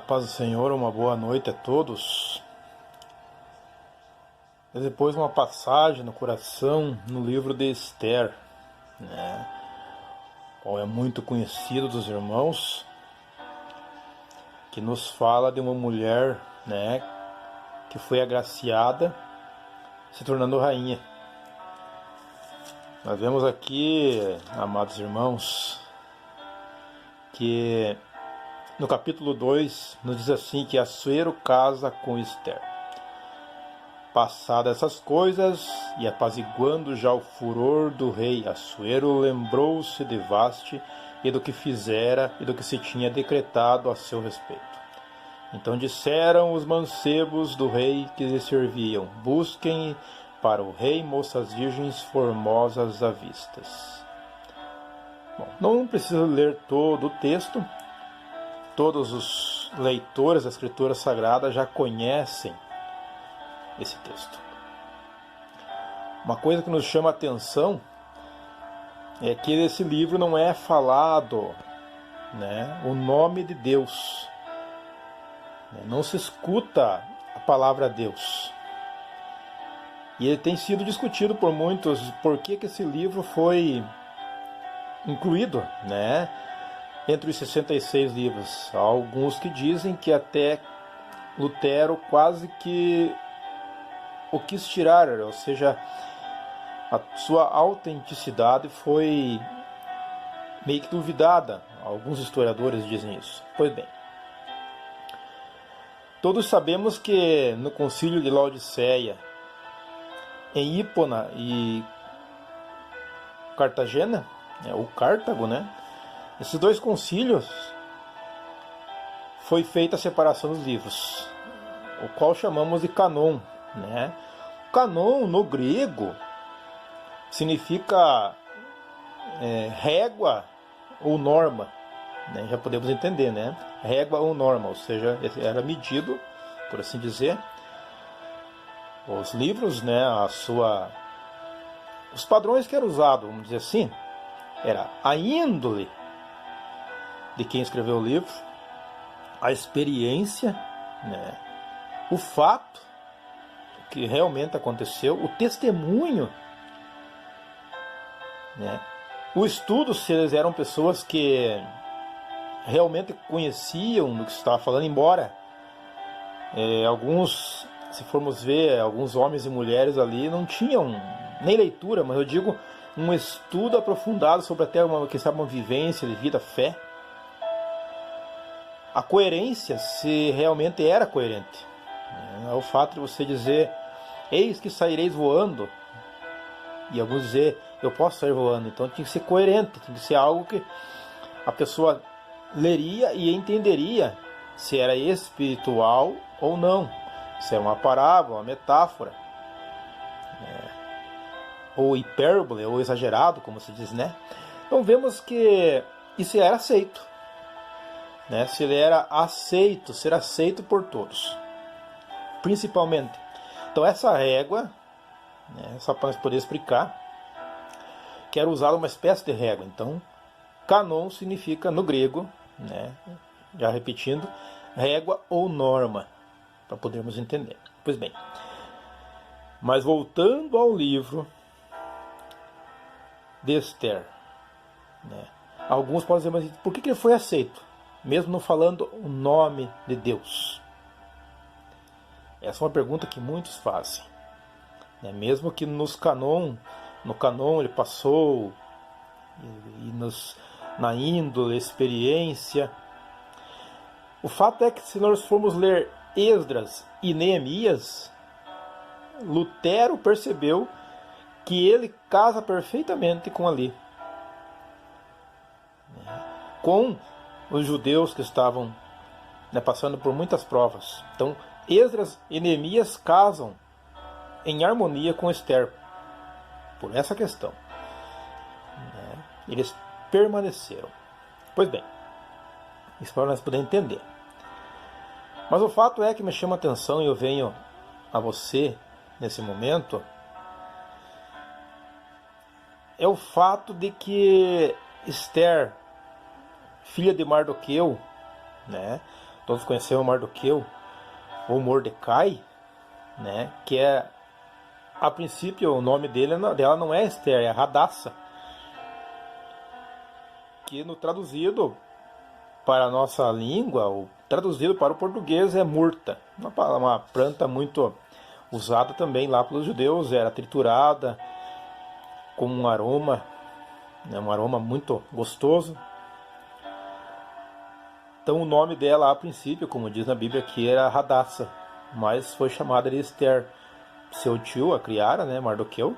Paz do Senhor, uma boa noite a todos. E depois uma passagem no coração no livro de Esther, qual é muito conhecido dos irmãos, que nos fala de uma mulher, que foi agraciada, se tornando rainha. Nós vemos aqui, amados irmãos, que no capítulo 2 nos diz assim que Assuero casa com Esther. Passadas essas coisas e apaziguando já o furor do rei, Assuero lembrou-se de Vaste e do que fizera e do que se tinha decretado a seu respeito. Então disseram os mancebos do rei que lhe serviam: busquem para o rei moças virgens formosas à vistas. Bom, não precisa ler todo o texto. Todos os leitores da Escritura Sagrada já conhecem esse texto. Uma coisa que nos chama a atenção é que nesse livro não é falado o nome de Deus. Não se escuta a palavra Deus. E ele tem sido discutido por muitos por que esse livro foi incluído, entre os 66 livros. Há alguns que dizem que até Lutero quase que o quis tirar, ou seja, a sua autenticidade foi meio que duvidada. Alguns historiadores dizem isso. Pois bem, todos sabemos que no concílio de Laodiceia, em Hipona e Cartagena, ou Cartago, esses dois concílios foi feita a separação dos livros, o qual chamamos de canon. O canon no grego significa régua ou norma, já podemos entender, régua ou norma, ou seja, era medido, por assim dizer, os livros, os padrões que eram usados, vamos dizer assim, era a índole de quem escreveu o livro, a experiência, o fato que realmente aconteceu, o testemunho, o estudo, se eles eram pessoas que realmente conheciam do que se estava falando, embora alguns, se formos ver, alguns homens e mulheres ali não tinham nem leitura, mas eu digo um estudo aprofundado sobre até uma vivência de vida, fé. A coerência, se realmente era coerente. O fato de você dizer: eis que saireis voando, e alguns dizer: eu posso sair voando. Então tinha que ser coerente, tinha que ser algo que a pessoa leria e entenderia se era espiritual ou não, se era uma parábola, uma metáfora, ou hipérbole, ou exagerado, como se diz, Então vemos que isso era aceito, se ele era aceito, ser aceito por todos, principalmente. Então essa régua, só para nós poder explicar, que era usada uma espécie de régua. Então, canon significa, no grego, já repetindo, régua ou norma, para podermos entender. Pois bem, mas voltando ao livro de Esther, alguns podem dizer: mas por que ele foi aceito, mesmo não falando o nome de Deus? Essa é uma pergunta que muitos fazem, mesmo que no canon ele passou, na índole, experiência. O fato é que, se nós formos ler Esdras e Neemias, Lutero percebeu que ele casa perfeitamente com ali, com os judeus que estavam passando por muitas provas. Então Esdras e Neemias casam em harmonia com Esther, por essa questão. Eles permaneceram. Pois bem, isso para nós poder entender. Mas o fato é que me chama a atenção, e eu venho a você nesse momento, é o fato de que Esther, filha de Mardoqueu, todos conhecemos Mardoqueu, ou Mordecai, né? Que é, a princípio, o nome dela não é Esther, é Hadassa, que no traduzido para a nossa língua, ou traduzido para o português, é murta, uma planta muito usada também lá pelos judeus, era triturada com um aroma, né, um aroma muito gostoso. Então o nome dela, a princípio, como diz na Bíblia, aqui era Hadassa, mas foi chamada de Esther. Seu tio a criara, né, Mardoqueu.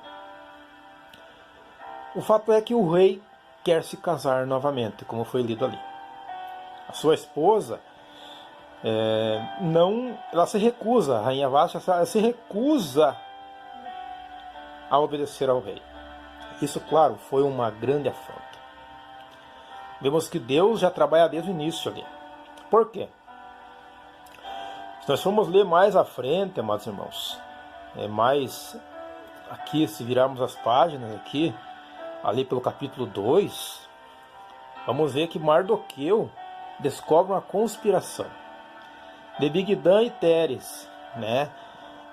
O fato é que o rei quer se casar novamente, como foi lido ali. A sua esposa, ela se recusa, a rainha Vasti, ela se recusa a obedecer ao rei. Isso, claro, foi uma grande afronta. Vemos que Deus já trabalha desde o início ali. Por quê? Se nós formos ler mais à frente, amados irmãos, mais aqui, se virarmos as páginas aqui, ali pelo capítulo 2, vamos ver que Mardoqueu descobre uma conspiração de Bigdan e Teres, né?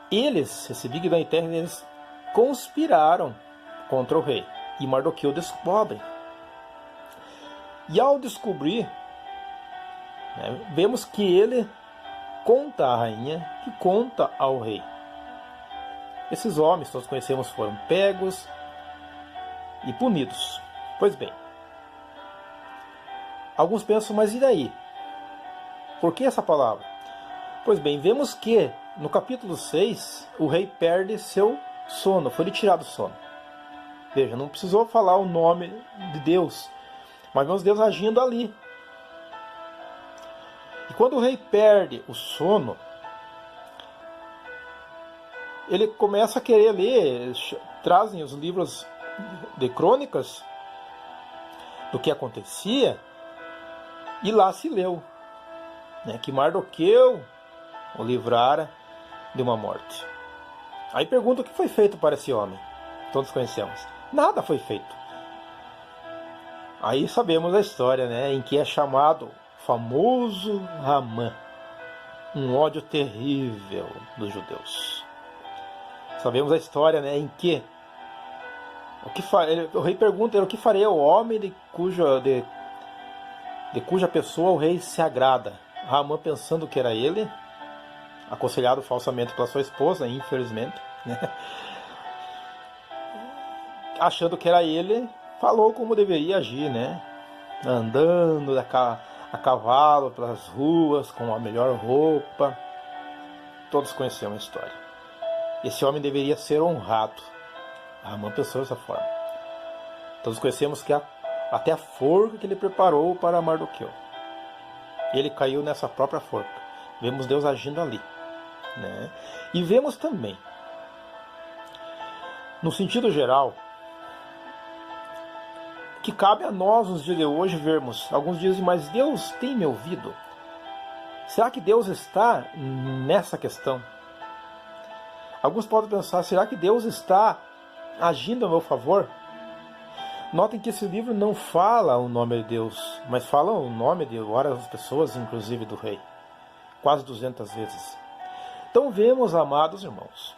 Esse Bigdan e Teres, eles conspiraram contra o rei, e Mardoqueu descobre. E ao descobrir, né, vemos que ele conta à rainha, que conta ao rei. Esses homens, nós conhecemos, foram pegos e punidos. Pois bem, alguns pensam, mas e daí? Por que essa palavra? Pois bem, vemos que no capítulo 6, o rei perde seu sono, foi lhe tirado o sono. Veja, não precisou falar o nome de Deus, mas vemos Deus agindo ali. E quando o rei perde o sono, ele começa a querer ler, trazem os livros de crônicas do que acontecia, e lá se leu, né, que Mardoqueu o livrara de uma morte. Aí pergunta o que foi feito para esse homem. Todos conhecemos. Nada foi feito. Aí sabemos a história, né, em que é chamado o famoso Ramã, um ódio terrível dos judeus. Sabemos a história, né, em que o rei pergunta: o que farei ao homem de cuja pessoa o rei se agrada? Ramã, pensando que era ele, aconselhado falsamente pela sua esposa, infelizmente, né, achando que era ele, falou como deveria agir, né, andando a cavalo pelas ruas com a melhor roupa. Todos conhecemos a história. Esse homem deveria ser honrado. Ramã pensou dessa forma. Todos conhecemos que até a forca que ele preparou para Mardoqueu, ele caiu nessa própria forca. Vemos Deus agindo ali, né? E vemos também, no sentido geral, que cabe a nós nos dias de hoje vermos. Alguns dizem, mas Deus tem me ouvido? Será que Deus está nessa questão? Alguns podem pensar, será que Deus está agindo a meu favor? Notem que esse livro não fala o nome de Deus, mas fala o nome de várias pessoas, inclusive do rei. Quase 200 vezes. Então vemos, amados irmãos,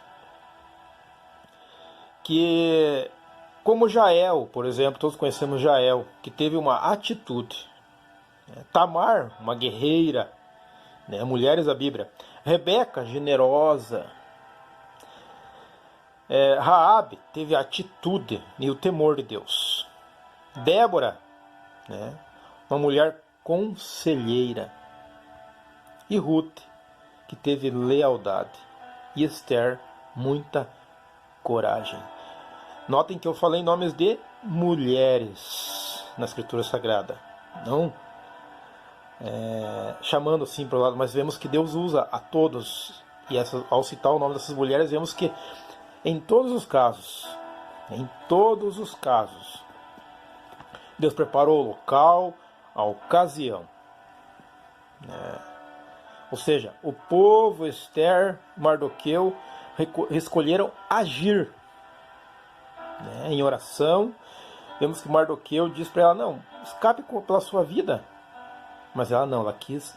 que como Jael, por exemplo, todos conhecemos Jael, que teve uma atitude. Tamar, uma guerreira, né, mulheres da Bíblia. Rebeca, generosa. Raabe teve a atitude e o temor de Deus. Débora, né, uma mulher conselheira. E Ruth, que teve lealdade. E Esther, muita coragem. Notem que eu falei nomes de mulheres na Escritura Sagrada. Não chamando assim para o lado, mas vemos que Deus usa a todos. E ao citar o nome dessas mulheres, vemos que em todos os casos, Deus preparou o local, a ocasião. Ou seja, o povo, Esther, Mardoqueu, escolheram agir, né, em oração. Vemos que Mardoqueu diz para ela, não, escape pela sua vida. Mas ela não, ela quis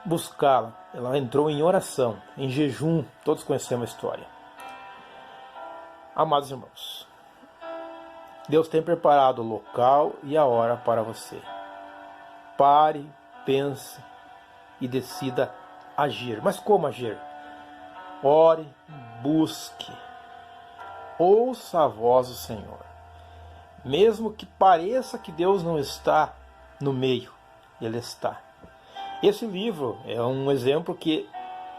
buscá-la. Ela entrou em oração, em jejum. Todos conhecemos a história. Amados irmãos, Deus tem preparado o local e a hora para você. Pare, pense e decida agir. Mas como agir? Ore, busque, ouça a voz do Senhor. Mesmo que pareça que Deus não está no meio, Ele está. Esse livro é um exemplo que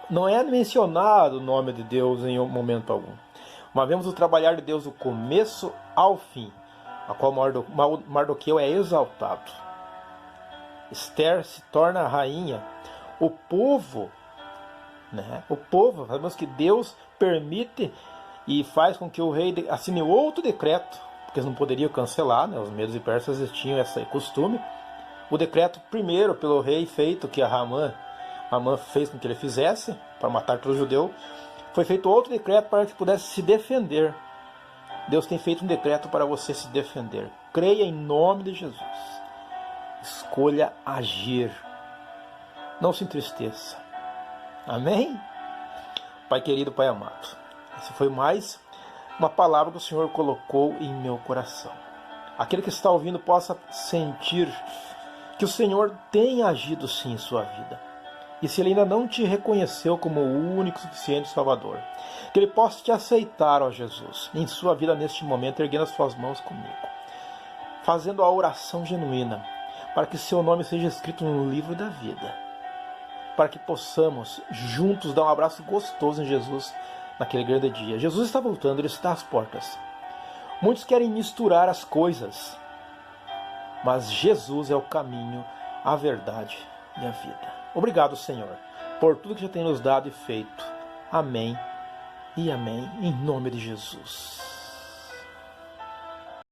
não é mencionado o nome de Deus em momento algum. Mas vemos o trabalhar de Deus do começo ao fim, a qual Mardoqueu é exaltado. Esther se torna a rainha. O povo, sabemos que Deus permite e faz com que o rei assine outro decreto, porque eles não poderiam cancelar, os medos e persas tinham esse costume. O decreto primeiro pelo rei feito, que Amã fez com que ele fizesse, para matar todo judeu, foi feito outro decreto para que pudesse se defender. Deus tem feito um decreto para você se defender. Creia em nome de Jesus. Escolha agir. Não se entristeça. Amém? Pai querido, Pai amado, essa foi mais uma palavra que o Senhor colocou em meu coração. Aquele que está ouvindo possa sentir que o Senhor tem agido sim em sua vida. E se Ele ainda não te reconheceu como o único e suficiente Salvador, que Ele possa te aceitar, ó Jesus, em sua vida neste momento, erguendo as suas mãos comigo, fazendo a oração genuína, para que seu nome seja escrito no livro da vida, para que possamos juntos dar um abraço gostoso em Jesus naquele grande dia. Jesus está voltando, Ele está às portas. Muitos querem misturar as coisas, mas Jesus é o caminho, a verdade e a vida. Obrigado, Senhor, por tudo que já tem nos dado e feito. Amém e amém, em nome de Jesus.